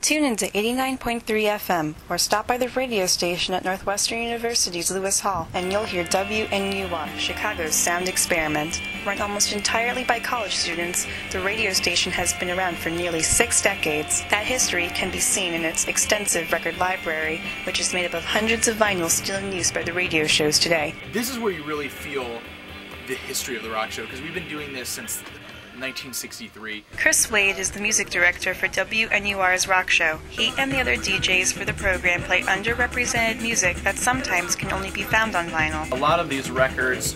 Tune into 89.3 FM or stop by the radio station at Northwestern University's Lewis Hall and you'll hear WNUR, Chicago's sound experiment. Run almost entirely by college students, the radio station has been around for nearly 6 decades. That history can be seen in its extensive record library, which is made up of hundreds of vinyls still in use by the radio shows today. This is where you really feel the history of the rock show, because we've been doing this since 1963. Chris Wade is the music director for WNUR's rock show. He and the other DJs for the program play underrepresented music that sometimes can only be found on vinyl. A lot of these records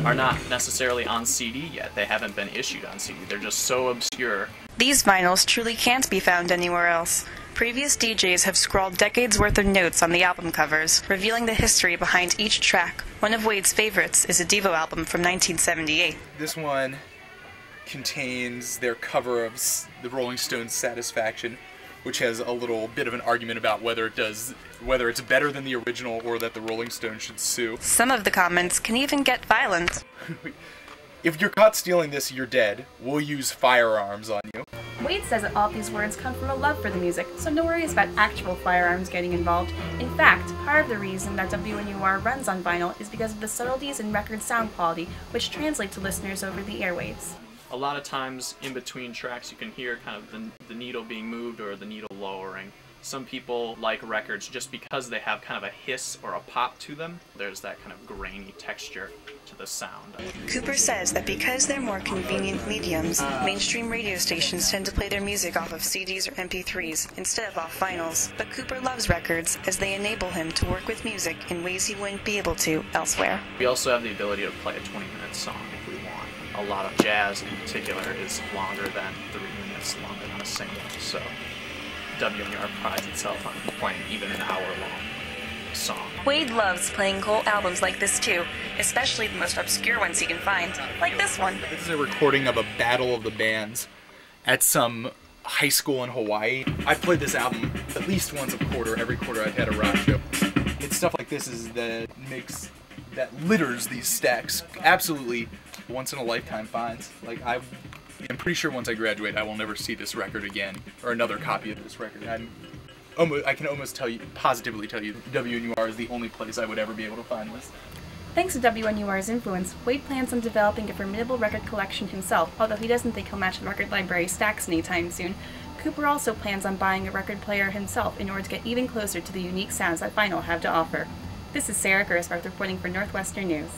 are not necessarily on CD yet. They haven't been issued on CD. They're just so obscure. These vinyls truly can't be found anywhere else. Previous DJs have scrawled decades worth of notes on the album covers, revealing the history behind each track. One of Wade's favorites is a Devo album from 1978. This one contains their cover of the Rolling Stones' Satisfaction, which has a little bit of an argument about whether it's better than the original or that the Rolling Stones should sue. Some of the comments can even get violent. If you're caught stealing this, you're dead. We'll use firearms on you. Wade says that all of these words come from a love for the music, so no worries about actual firearms getting involved. In fact, part of the reason that WNUR runs on vinyl is because of the subtleties in record sound quality, which translate to listeners over the airwaves. A lot of times in between tracks you can hear kind of the needle being moved or the needle lowering. Some people like records just because they have kind of a hiss or a pop to them. There's that kind of grainy texture to the sound. Cooper says that because they're more convenient mediums, mainstream radio stations tend to play their music off of CDs or MP3s instead of off vinyls. But Cooper loves records as they enable him to work with music in ways he wouldn't be able to elsewhere. We also have the ability to play a 20-minute song if we want. A lot of jazz in particular is longer than 3 minutes longer than a single, so WNUR prides itself on playing even an hour-long song. Wade loves playing whole albums like this too, especially the most obscure ones he can find, like this one. This is a recording of a battle of the bands at some high school in Hawaii. I've played this album at least once a quarter, every quarter I've had a rock show. It's stuff like this that litters these stacks. Absolutely once-in-a-lifetime finds. Like, I'm pretty sure once I graduate I will never see this record again, or another copy of this record. I can almost positively tell you WNUR is the only place I would ever be able to find this. Thanks to WNUR's influence, Wade plans on developing a formidable record collection himself, although he doesn't think he'll match the record library stacks anytime soon. Cooper also plans on buying a record player himself in order to get even closer to the unique sounds that vinyl have to offer. This is Sara Grossbarth reporting for Northwestern News.